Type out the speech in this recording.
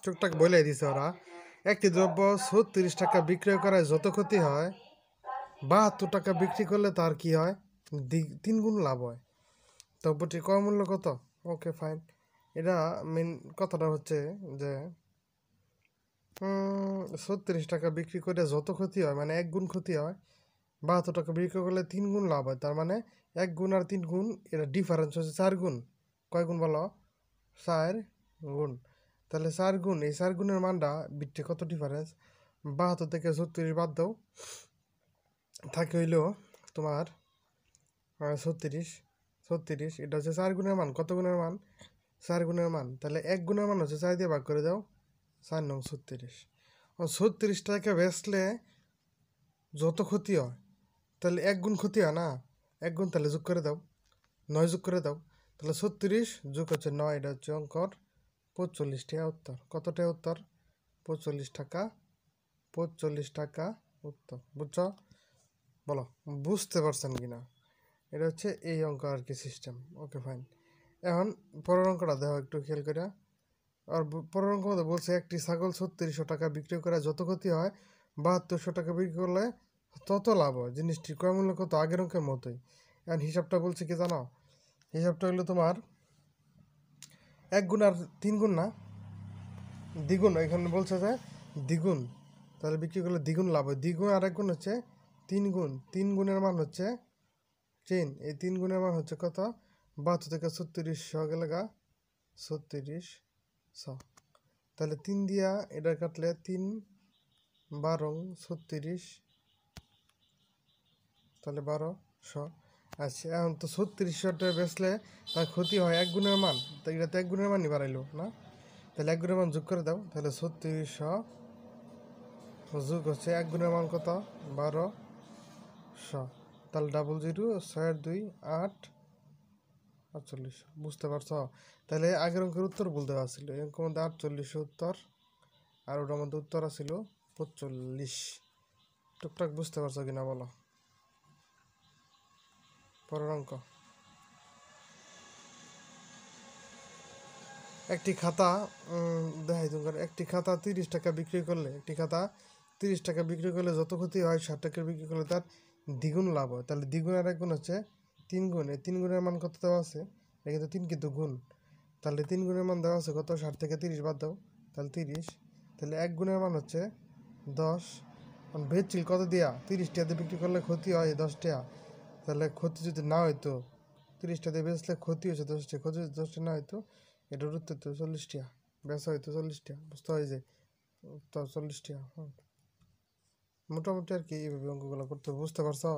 টুকটাক বলে দিছে ওরা। একটি দ্রব্য ৩৬ টাকা বিক্রয় করায় যত ক্ষতি হয় ৭২ টাকা বিক্রি করলে তার কি হয় ৩ গুণ লাভ হয়। দ্রব্যটির ক্রয় মূল্য কত? Okay fine. এটা মেন কথাটা হচ্ছে যে ৩৬ টাকা বিক্রি করে যত ক্ষতি হয় মানে ১ গুণ ক্ষতি হয়, ৭২ টাকা বিক্রি করলে ৩ গুণ লাভ হয়। তার মানে ১ গুণ আর ৩ গুণ এটা ডিফারেন্স হচ্ছে ৪ গুণ। কয় গুণ বলো? ৪ গুণ। তাহলে ৪ গুণ, এই ৪ গুণের মানটা বিটে কত ডিফারেন্স? ৭২ থেকে ৩৬ বাদ দাও, থাকে হইল তোমার ৩৬। এটা হচ্ছে ৪ গুণের মান। কত গুণের মান? ৪ গুণের মান। তাহলে ১ গুণের মান হচ্ছে ৪ দিয়ে ভাগ করে দাও, ৪ নং ৩৬। ৩৬ টাকা বেচলে যত ক্ষতি হয় তাহলে ১ গুণ ক্ষতি হয় না? ১ গুণ তাহলে যোগ করে দাও, ৯ যোগ করে দাও। তাহলে ৩৬ যোগ হচ্ছে ৯, এটা হচ্ছে অঙ্কর ৪৫ টাকা উত্তর। কত টাকা উত্তর? ৪৫ টাকা। ৪৫ টাকা উত্তর। বুঝছো? বলো বুঝতে পারছেন কিনা? এটা হচ্ছে এই অঙ্ক আর কি সিস্টেম। Okay fine. এখন পরের অঙ্কটা দেখো একটু খেয়াল করে। আর পরের অঙ্ক মধ্যে বলছে একটি ছাগল ৩৬০০ টাকা বিক্রি করে যত ক্ষতি হয় ৭২০০ টাকা বিক্রি করলে তত লাভ হয়। জিনিসটির ক্রয় মূল্য কত? আগের অঙ্কের মতোই। এখন হিসাবটা বলছে কি জানো? হিসাবটা হলো তোমার ১ গুণ আর ৩ গুণ না, দ্বিগুণ। এখানে বলছে যে দ্বিগুণ, তাহলে বিক্রি করলে দ্বিগুণ লাভ হয়। দ্বিগুণ আর ১ গুণ হচ্ছে ৩ গুণ। ৩ গুণের মান হচ্ছে ৩। এই ৩ গুণের মান হচ্ছে কত? ৭২ থেকে ৩৬০০ গেলে গা ৩৬০০। তাহলে ৩ দিয়া এটা কাটলে ৩ ১২ ৩৬, তাহলে ১২০০। আচ্ছা, এখন তো ৩৬০০টা বেচলে তার ক্ষতি হয় ১ গুণের মান। তো এটা তো ১ গুণের মানই বাড়াইলো না? তাহলে ১ গুণের মান যোগ করে দাও। তাহলে ৩৬০০ যোগ হচ্ছে ১ গুণের মান কত? ১২০০। তাহলে 00, ৬ ২ ৮ ৪৮। বুঝতে পারছ? তাহলে আগের অঙ্কের উত্তর ভুল দেওয়া ছিল। এই অঙ্কের মধ্যে ৪৮ উত্তর, আর ওটার মধ্যে উত্তর ছিল ৪৫। টুকটাক বুঝতে পারছো কিনা বলো? পরের অঙ্ক। একটি খাতা দেখাই তোমার। একটি খাতা ৩০ টাকা বিক্রি করলে, একটি খাতা ৩০ টাকা বিক্রি করলে যত ক্ষতি হয় ৬০ টাকা বিক্রি করলে তার দ্বিগুণ লাভ হয়। তাহলে দ্বিগুণ আর ১ গুণ হচ্ছে ৩ গুণ। এই ৩ গুণের মান কত দেওয়া আছে? এটা কিন্তু ৩ কিন্তু গুণ। তাহলে ৩ গুণের মান দেওয়া আছে কত? ৬০ থেকে ৩০ বাদ দাও, তাহলে ৩০। তাহলে ১ গুণের মান হচ্ছে ১০। বেচছিল কত দিয়া? ৩০ টাকা দিয়ে বিক্রি করলে ক্ষতি হয় ১০ টাকা। তাহলে ক্ষতি যদি না হইতো, ৩০ টাকা দিয়ে বেচলে ক্ষতি হয়েছে 10 টাকা, ক্ষতি যদি 10 টাকা না হইতো, এটার উত্তর তো ৪০ টাকা, বেচা হইতো ৪০ টাকা। বুঝতে হয় যে তো ৪০ টাকা। মোটামুটি আর কি এইভাবে অঙ্কগুলো করতে, বুঝতে পারছো?